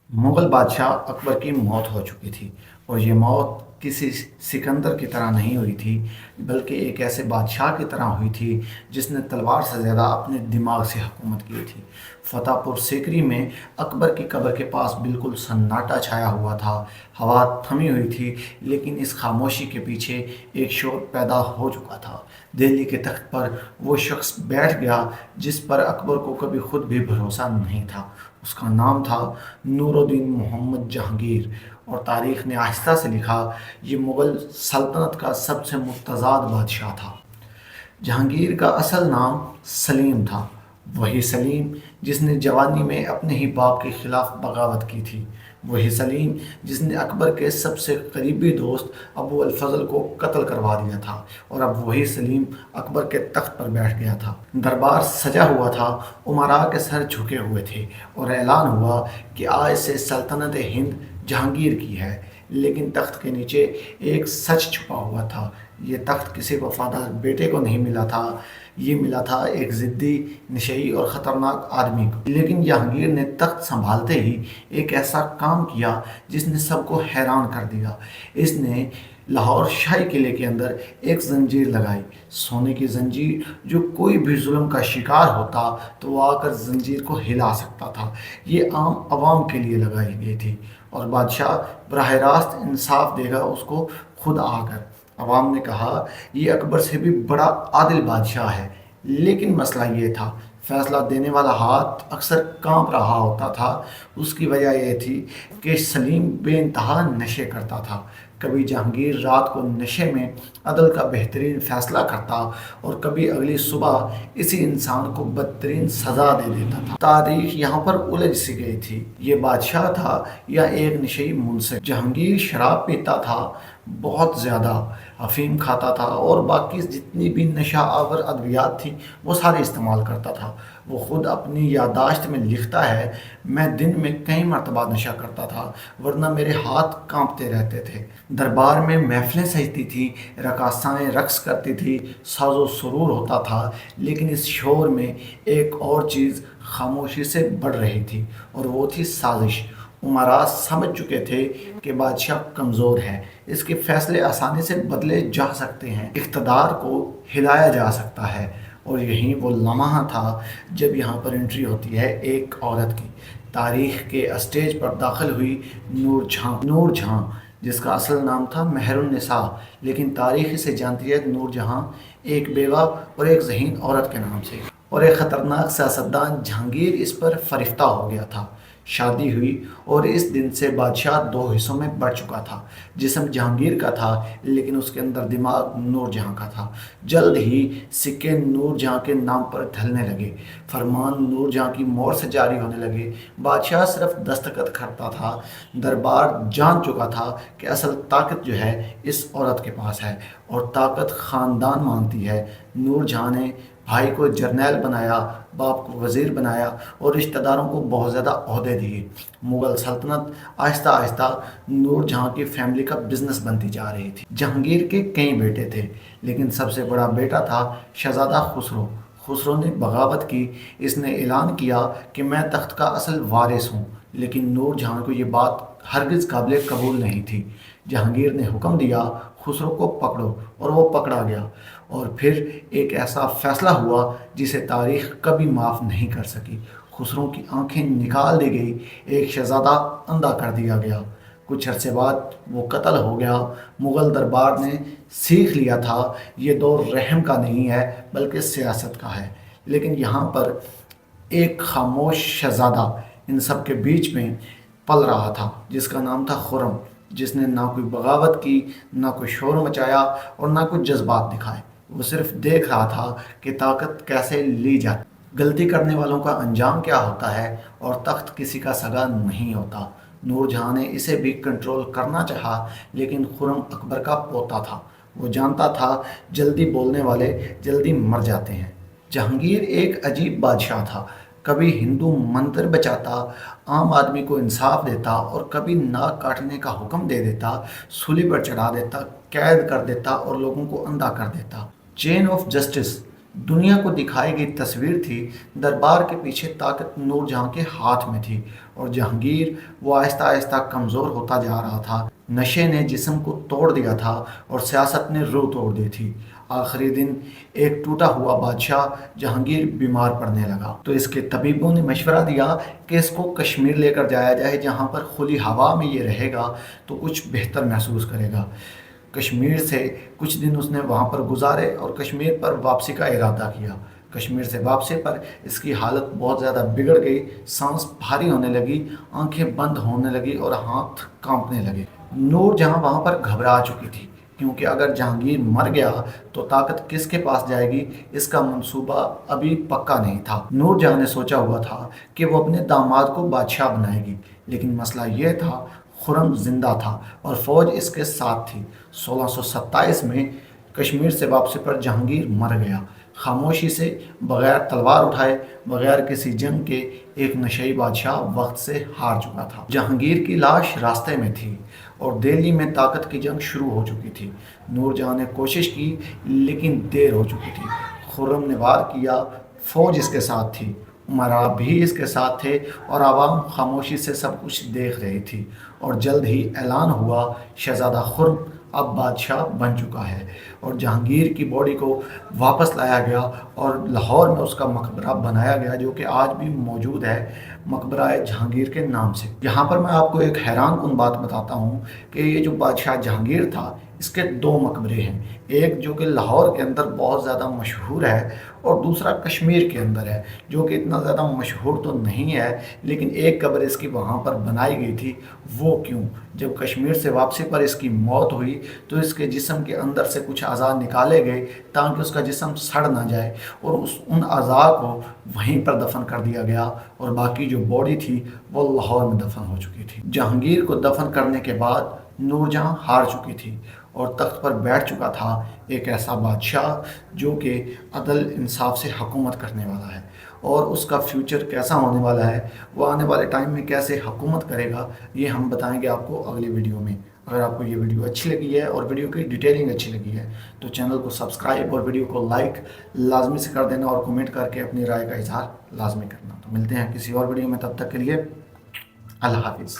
मुग़ल बादशाह अकबर की मौत हो चुकी थी और ये मौत किसी सिकंदर की तरह नहीं हुई थी, बल्कि एक ऐसे बादशाह की तरह हुई थी जिसने तलवार से ज़्यादा अपने दिमाग से हुकूमत की थी। फतेहपुर सीकरी में अकबर की कब्र के पास बिल्कुल सन्नाटा छाया हुआ था। हवा थमी हुई थी, लेकिन इस खामोशी के पीछे एक शोर पैदा हो चुका था। दिल्ली के तख्त पर वो शख्स बैठ गया जिस पर अकबर को कभी खुद भी भरोसा नहीं था। उसका नाम था नूरुद्दीन मोहम्मद जहांगीर, और तारीख़ ने आहिस्ता से लिखा, ये मुग़ल सल्तनत का सबसे मुतज़ाद बादशाह था। जहांगीर का असल नाम सलीम था, वही सलीम जिसने जवानी में अपने ही बाप के ख़िलाफ़ बगावत की थी, वही सलीम जिसने अकबर के सबसे करीबी दोस्त अबू अल फज़ल को कत्ल करवा दिया था, और अब वही सलीम अकबर के तख्त पर बैठ गया था। दरबार सजा हुआ था, उमरा के सर झुके हुए थे, और ऐलान हुआ कि आज से सल्तनत हिंद जहांगीर की है। लेकिन तख्त के नीचे एक सच छुपा हुआ था। ये तख्त किसी वफादार बेटे को नहीं मिला था, ये मिला था एक ज़िद्दी, नशई और ख़तरनाक आदमी को। लेकिन जहांगीर ने तख्त संभालते ही एक ऐसा काम किया जिसने सबको हैरान कर दिया। इसने लाहौर शाही किले के अंदर एक जंजीर लगाई, सोने की जंजीर, जो कोई भी जुल्म का शिकार होता तो वो आकर जंजीर को हिला सकता था। ये आम आवाम के लिए लगाई गई थी, और बादशाह बराह रास्त इंसाफ देगा उसको खुद आकर। अवाम ने कहा, ये अकबर से भी बड़ा आदिल बादशाह है। लेकिन मसला ये था, फैसला देने वाला हाथ अक्सर कांप रहा होता था। उसकी वजह यह थी कि सलीम बेइंतहा नशे करता था। कभी जहांगीर रात को नशे में अदल का बेहतरीन फ़ैसला करता, और कभी अगली सुबह इसी इंसान को बदतरीन सज़ा दे देता था। तारीख यहाँ पर उलझ सी गई थी, ये बादशाह था या एक नशई मुंसिफ। जहांगीर शराब पीता था, बहुत ज़्यादा अफीम खाता था, और बाकी जितनी भी नशा आवर अद्वियात थी वो सारी इस्तेमाल करता था। वो ख़ुद अपनी याददाश्त में लिखता है, मैं दिन में कई मरतबा नशा करता था, वरना मेरे हाथ कांपते रहते थे। दरबार में महफिलें सजती थी, रकासाएँ रक़्स करती थी, साजो सुरूर होता था, लेकिन इस शोर में एक और चीज़ खामोशी से बढ़ रही थी, और वो थी साजिश। उमरा समझ चुके थे कि बादशाह कमज़ोर है, इसके फ़ैसले आसानी से बदले जा सकते हैं, इक़्तिदार को हिलाया जा सकता है। और यही वो लम्हा था जब यहाँ पर एंट्री होती है एक औरत की। तारीख़ के स्टेज पर दाखिल हुई नूर जहाँ, जिसका असल नाम था मेहरुन्निसा, लेकिन तारीख़ इसे जानती है नूर जहाँ, एक बेवा और एक ज़हीन औरत के नाम से। और एक ख़तरनाक सियासतदान जहांगीर इस पर फरिफ्ता हो गया था। शादी हुई, और इस दिन से बादशाह दो हिस्सों में बढ़ चुका था। जिस्म जहांगीर का था, लेकिन उसके अंदर दिमाग नूर जहाँ का था। जल्द ही सिक्के नूर जहाँ के नाम पर ढलने लगे, फरमान नूर जहाँ की मोहर से जारी होने लगे। बादशाह सिर्फ दस्तखत करता था, दरबार जान चुका था कि असल ताकत जो है इस औरत के पास है, और ताकत ख़ानदान मांगती है। नूर जहाँ ने भाई को जर्नैल बनाया, बाप को वज़ीर बनाया, और रिश्तेदारों को बहुत ज़्यादा ओहदे दिए। मुग़ल सल्तनत आहिस्ता आहिस्ता नूर जहाँ की फैमिली का बिज़नेस बनती जा रही थी। जहांगीर के कई बेटे थे, लेकिन सबसे बड़ा बेटा था शहज़ादा खुसरो। खुसरो ने बगावत की। इसने ऐलान किया कि मैं तख्त का असल वारिस हूँ, लेकिन नूर जहाँ को ये बात हरगिज़ काबिल कबूल नहीं थी। जहांगीर ने हुक्म दिया, खुसरो को पकड़ो, और वो पकड़ा गया। और फिर एक ऐसा फ़ैसला हुआ जिसे तारीख़ कभी माफ़ नहीं कर सकी। खुसरो की आंखें निकाल दी गई, एक शहज़ादा अंधा कर दिया गया। कुछ अरसे बाद वो कत्ल हो गया। मुग़ल दरबार ने सीख लिया था, ये दौर रहम का नहीं है बल्कि सियासत का है। लेकिन यहाँ पर एक खामोश शहज़ादा इन सब के बीच में पल रहा था, जिसका नाम था खुर्रम, जिसने ना कोई बगावत की, ना कोई शोर मचाया, और ना कोई जज्बात दिखाए। वो सिर्फ देख रहा था कि ताकत कैसे ली जाती, गलती करने वालों का अंजाम क्या होता है, और तख्त किसी का सगा नहीं होता। नूरजहाँ ने इसे भी कंट्रोल करना चाहा, लेकिन खुर्रम अकबर का पोता था। वो जानता था जल्दी बोलने वाले जल्दी मर जाते हैं। जहांगीर एक अजीब बादशाह था, कभी हिंदू मंदिर बचाता, आम आदमी को इंसाफ देता, और कभी नाक काटने का हुक्म दे देता, सूली पर चढ़ा देता, कैद कर देता, और लोगों को अंधा कर देता। चेन ऑफ जस्टिस دنیا کو دکھائی گئی تصویر تھی، دربار کے پیچھے طاقت نور جہاں کے ہاتھ میں تھی، اور جہانگیر وہ آہستہ آہستہ کمزور ہوتا جا رہا تھا۔ نشے نے جسم کو توڑ دیا تھا اور سیاست نے روح توڑ دی تھی۔ آخری دن ایک ٹوٹا ہوا بادشاہ جہانگیر بیمار پڑنے لگا، تو اس کے طبیبوں نے مشورہ دیا کہ اس کو کشمیر لے کر جایا جائے، جہاں پر کھلی ہوا میں یہ رہے گا تو کچھ بہتر محسوس کرے گا۔ کشمیر سے کچھ دن اس نے وہاں پر گزارے اور کشمیر پر واپسی کا ارادہ کیا۔ کشمیر سے واپسی پر اس کی حالت بہت زیادہ بگڑ گئی، سانس بھاری ہونے لگی، آنکھیں بند ہونے لگی اور ہاتھ کانپنے لگے۔ نور جہاں وہاں پر گھبرا چکی تھی، کیونکہ اگر جہانگیر مر گیا تو طاقت کس کے پاس جائے گی، اس کا منصوبہ ابھی پکا نہیں تھا۔ نور جہاں نے سوچا ہوا تھا کہ وہ اپنے داماد کو بادشاہ بنائے گی، لیکن مسئلہ یہ تھا خرم زندہ تھا اور فوج اس کے ساتھ تھی۔ 1627 میں کشمیر سے واپسی پر جہانگیر مر گیا، خاموشی سے، بغیر تلوار اٹھائے، بغیر کسی جنگ کے۔ ایک نشئی بادشاہ وقت سے ہار چکا تھا۔ جہانگیر کی لاش راستے میں تھی اور دہلی میں طاقت کی جنگ شروع ہو چکی تھی۔ نور جہاں نے کوشش کی لیکن دیر ہو چکی تھی۔ خرم نے وار کیا، فوج اس کے ساتھ تھی، امراء بھی اس کے ساتھ تھے اور عوام خاموشی سے سب کچھ دیکھ رہی تھی، اور جلد ہی اعلان ہوا شہزادہ خرم اب بادشاہ بن چکا ہے، اور جہانگیر کی باڈی کو واپس لایا گیا اور لاہور میں اس کا مقبرہ بنایا گیا، جو کہ آج بھی موجود ہے، مقبرہ جہانگیر کے نام سے۔ یہاں پر میں آپ کو ایک حیران کن بات بتاتا ہوں کہ یہ جو بادشاہ جہانگیر تھا، اس کے دو مقبرے ہیں، ایک جو کہ لاہور کے اندر بہت زیادہ مشہور ہے اور دوسرا کشمیر کے اندر ہے، جو کہ اتنا زیادہ مشہور تو نہیں ہے، لیکن ایک قبر اس کی وہاں پر بنائی گئی تھی۔ وہ کیوں؟ جب کشمیر سے واپسی پر اس کی موت ہوئی تو اس کے جسم کے اندر سے کچھ اعضاء نکالے گئے تاکہ اس کا جسم سڑ نہ جائے، اور ان اعضاء کو وہیں پر دفن کر دیا گیا، اور باقی جو باڈی تھی وہ لاہور میں دفن ہو چکی تھی۔ جہانگیر کو دفن کرنے کے بعد نور جہاں ہار چکی تھی اور تخت پر بیٹھ چکا تھا ایک ایسا بادشاہ جو کہ عدل انصاف سے حکومت کرنے والا ہے، اور اس کا فیوچر کیسا ہونے والا ہے، وہ آنے والے ٹائم میں کیسے حکومت کرے گا، یہ ہم بتائیں گے آپ کو اگلی ویڈیو میں۔ اگر آپ کو یہ ویڈیو اچھی لگی ہے اور ویڈیو کی ڈیٹیلنگ اچھی لگی ہے تو چینل کو سبسکرائب اور ویڈیو کو لائک لازمی سے کر دینا، اور کمنٹ کر کے اپنی رائے کا اظہار لازمی کرنا۔ تو ملتے ہیں کسی اور ویڈیو میں، تب تک کے لیے اللہ حافظ۔